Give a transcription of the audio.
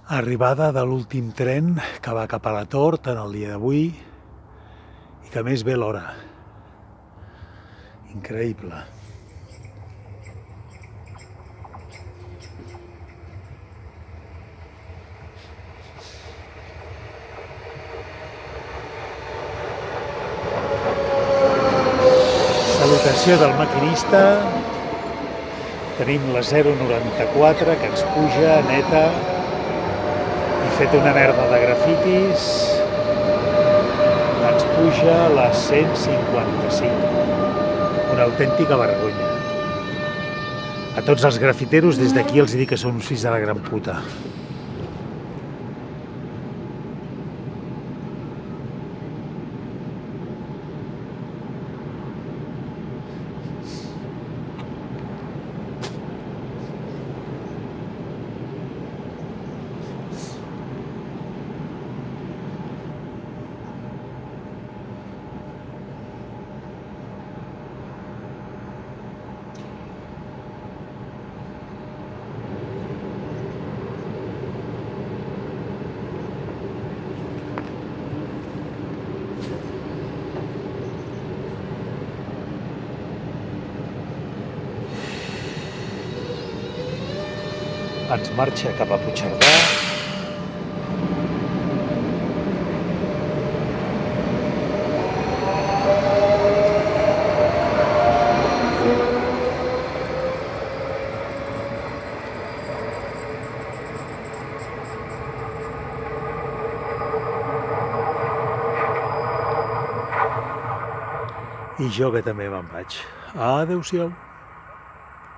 Arribada de l'últim tren que va cap a la Tort en el dia d'avui i que més ve l'hora. Increïble. Salutació del maquinista. Tenim la 094 que ens puja neta i fet una merda de grafitis. Ens puja la 155. Una autèntica vergonya. A tots els grafiteros des d'aquí els dic que són uns fills de la gran puta. Ens marxa cap a Puigcerdà. I jo que també me'n vaig. Adéu-siau.